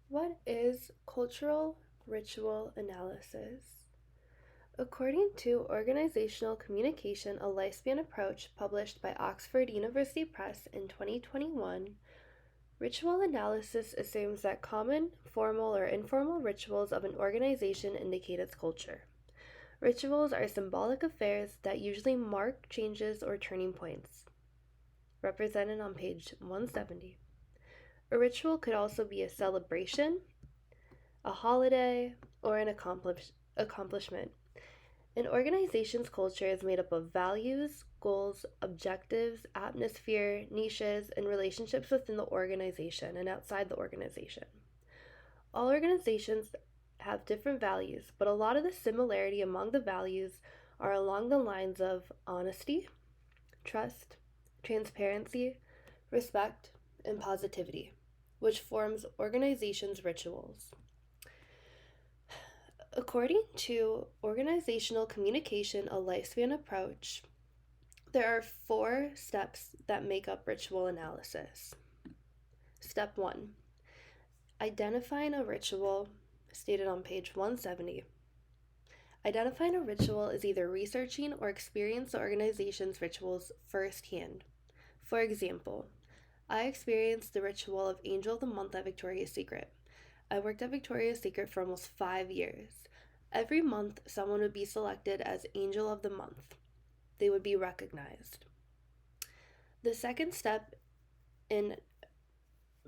What is cultural ritual analysis? According to Organizational Communication, a Lifespan Approach published by Oxford University Press in 2021, ritual analysis assumes that common, formal, or informal rituals of an organization indicate its culture. Rituals are symbolic affairs that usually mark changes or turning points, represented on page 170. A ritual could also be a celebration, a holiday, or an accomplishment. An organization's culture is made up of values, goals, objectives, atmosphere, niches, and relationships within the organization and outside the organization. All organizations have different values, but a lot of the similarity among the values are along the lines of honesty, trust, transparency, respect, and positivity, which forms organizations' rituals. According to Organizational Communication, a Lifespan Approach, there are 4 steps that make up ritual analysis. Step 1, identifying a ritual, stated on page 170. Identifying a ritual is either researching or experiencing the organization's rituals firsthand. For example, I experienced the ritual of Angel of the Month at Victoria's Secret. I worked at Victoria's Secret for almost 5 years. Every month, someone would be selected as Angel of the Month. They would be recognized. The second step in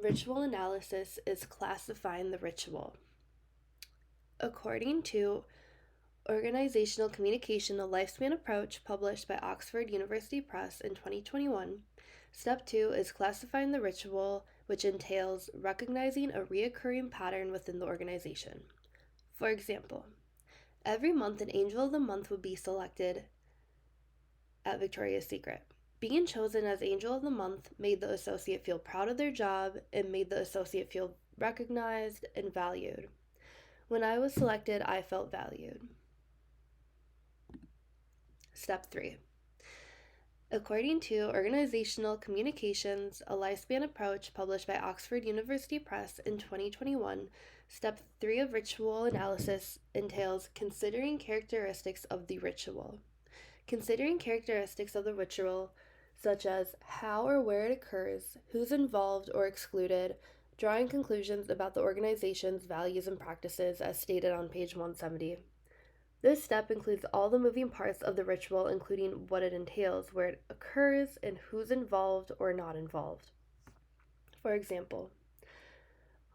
ritual analysis is classifying the ritual. According to Organizational Communication, a Lifespan Approach published by Oxford University Press in 2021, step 2 is classifying the ritual, which entails recognizing a reoccurring pattern within the organization. For example, every month an Angel of the Month would be selected at Victoria's Secret. Being chosen as Angel of the Month made the associate feel proud of their job and made the associate feel recognized and valued. When I was selected, I felt valued. Step 3. According to Organizational Communications, a Lifespan Approach published by Oxford University Press in 2021, Step 3 of ritual analysis entails considering characteristics of the ritual. Considering characteristics of the ritual, such as how or where it occurs, who's involved or excluded, drawing conclusions about the organization's values and practices as stated on page 170. This step includes all the moving parts of the ritual, including what it entails, where it occurs, and who's involved or not involved. For example,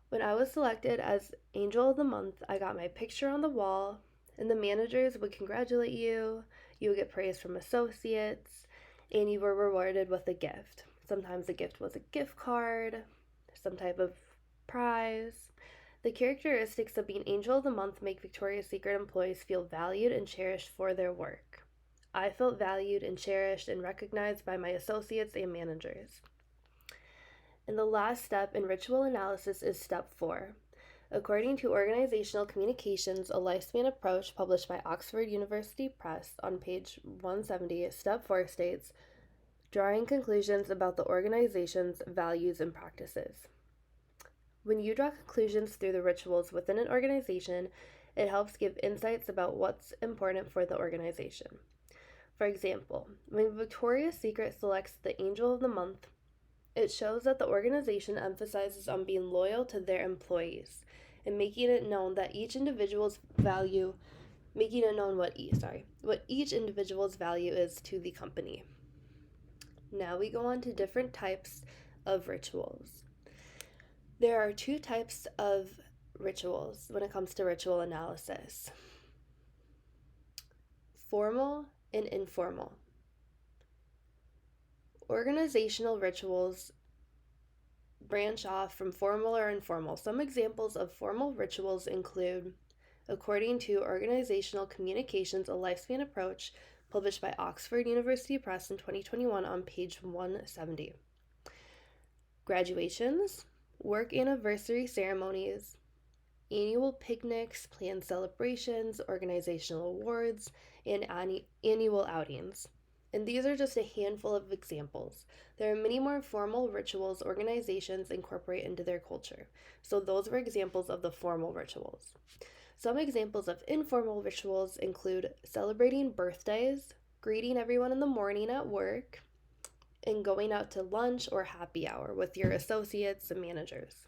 when I was selected as Angel of the Month, I got my picture on the wall, and the managers would congratulate you, you would get praise from associates, and you were rewarded with a gift. Sometimes the gift was a gift card, some type of prize. The characteristics of being Angel of the Month make Victoria's Secret employees feel valued and cherished for their work. I felt valued and cherished and recognized by my associates and managers. And the last step in ritual analysis is step 4. According to Organizational Communications, a Lifespan Approach published by Oxford University Press on page 170, step 4 states, drawing conclusions about the organization's values and practices. When you draw conclusions through the rituals within an organization, it helps give insights about what's important for the organization. For example, when Victoria's Secret selects the Angel of the Month, it shows that the organization emphasizes on being loyal to their employees and making it known that each individual's value, making it known what each individual's value is to the company. Now we go on to different types of rituals. There are 2 types of rituals when it comes to ritual analysis: formal and informal. Organizational rituals branch off from formal or informal. Some examples of formal rituals include, according to Organizational Communications, a Lifespan Approach, published by Oxford University Press in 2021 on page 170. Graduations, work anniversary ceremonies, annual picnics, planned celebrations, organizational awards, and annual outings. And these are just a handful of examples. There are many more formal rituals organizations incorporate into their culture. So those were examples of the formal rituals. Some examples of informal rituals include celebrating birthdays, greeting everyone in the morning at work, and going out to lunch or happy hour with your associates and managers.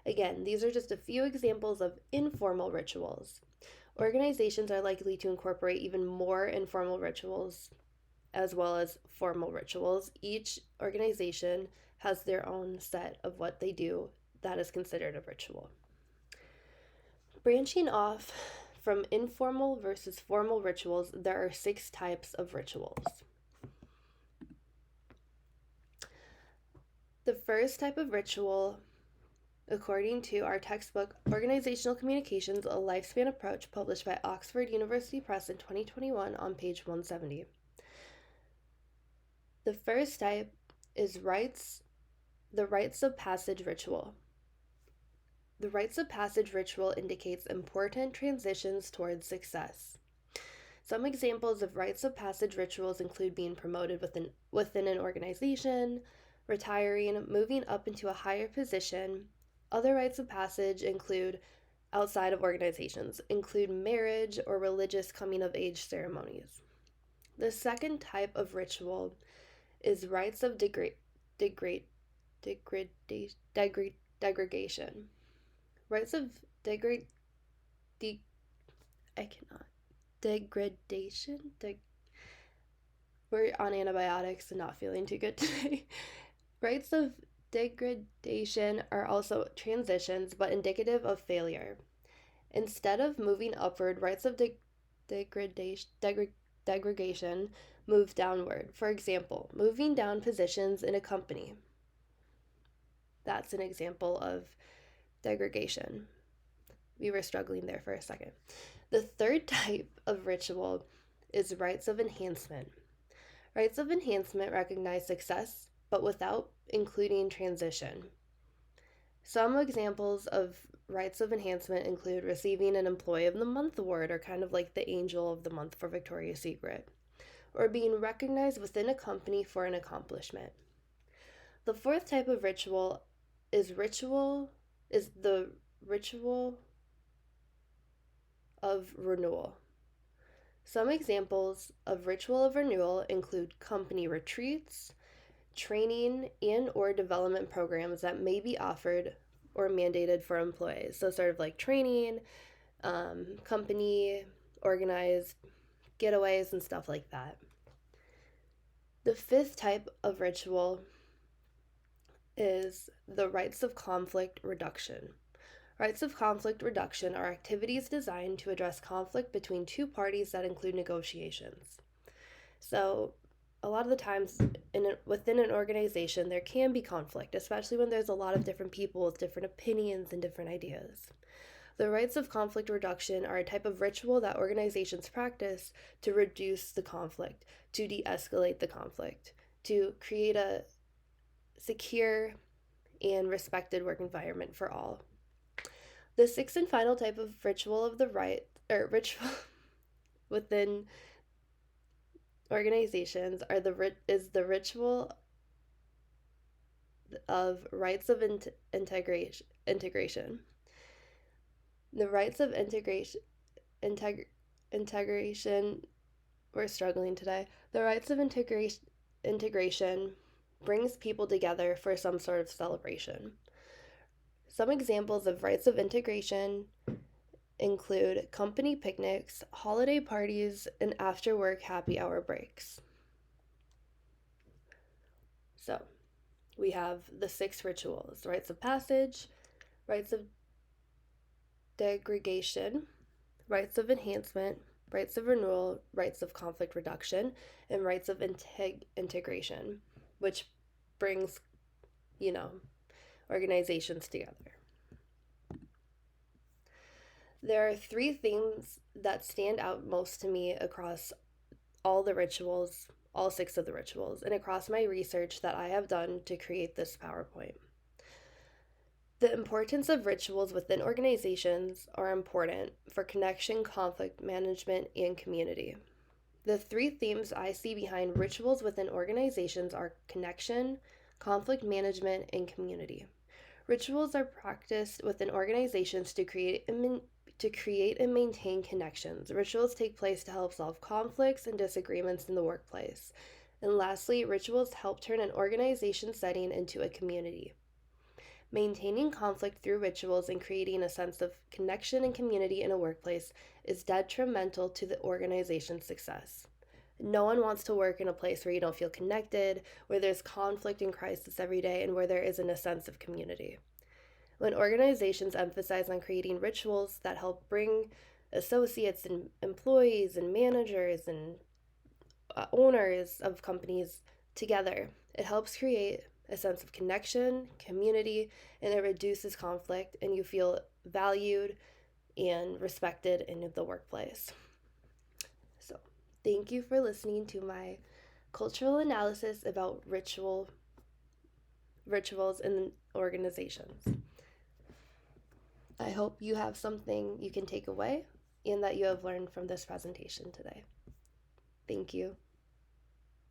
Again, these are just a few examples of informal rituals. Organizations are likely to incorporate even more informal rituals as well as formal rituals. Each organization has their own set of what they do that is considered a ritual. Branching off from informal versus formal rituals, there are 6 types of rituals. The first type of ritual, according to our textbook, Organizational Communications, A Lifespan Approach, published by Oxford University Press in 2021 on page 170. The first type is the rites of passage ritual. The rites of passage ritual indicates important transitions towards success. Some examples of rites of passage rituals include being promoted within an organization, retiring, moving up into a higher position. Other rites of passage include outside of organizations, include marriage or religious coming of age ceremonies. The second type of ritual is rites of degradation. Rites of degradation. We're on antibiotics and not feeling too good today. Rites of degradation are also transitions, but indicative of failure. Instead of moving upward, rites of degradation move downward. For example, moving down positions in a company. That's an example of degradation. We were struggling there for a second. The third type of ritual is rites of enhancement. Rites of enhancement recognize success, but without including transition. Some examples of rites of enhancement include receiving an Employee of the Month award, or kind of like the Angel of the Month for Victoria's Secret, or being recognized within a company for an accomplishment. The fourth type of ritual is the ritual of renewal. Some examples of ritual of renewal include company retreats, training and or development programs that may be offered or mandated for employees. So sort of like training, company organized getaways and stuff like that. The fifth type of ritual is the rites of conflict reduction. Rites of conflict reduction are activities designed to address conflict between two parties that include negotiations. So a lot of the times within an organization, there can be conflict, especially when there's a lot of different people with different opinions and different ideas. The rites of conflict reduction are a type of ritual that organizations practice to reduce the conflict, to de-escalate the conflict, to create a secure and respected work environment for all. The sixth and final type of ritual within organizations is the ritual of rites of integration. The rites of integration, we're struggling today. The rites of integration brings people together for some sort of celebration. Some examples of rites of integration include company picnics, holiday parties, and after-work happy hour breaks. So, we have the 6 rituals: rites of passage, rites of degradation, rites of enhancement, rites of renewal, rites of conflict reduction, and rites of integration, which brings, organizations together. There are 3 things that stand out most to me across all the rituals, all 6 of the rituals, and across my research that I have done to create this PowerPoint. The importance of rituals within organizations are important for connection, conflict management, and community. The three themes I see behind rituals within organizations are connection, conflict management, and community. Rituals are practiced within organizations to create and maintain connections. Rituals take place to help solve conflicts and disagreements in the workplace. And lastly, rituals help turn an organization setting into a community. Maintaining conflict through rituals and creating a sense of connection and community in a workplace is detrimental to the organization's success. No one wants to work in a place where you don't feel connected, where there's conflict and crisis every day, and where there isn't a sense of community. When organizations emphasize on creating rituals that help bring associates and employees and managers and owners of companies together, it helps create a sense of connection, community, and it reduces conflict, and you feel valued and respected in the workplace. So, thank you for listening to my cultural analysis about rituals in organizations. I hope you have something you can take away and that you have learned from this presentation today. Thank you.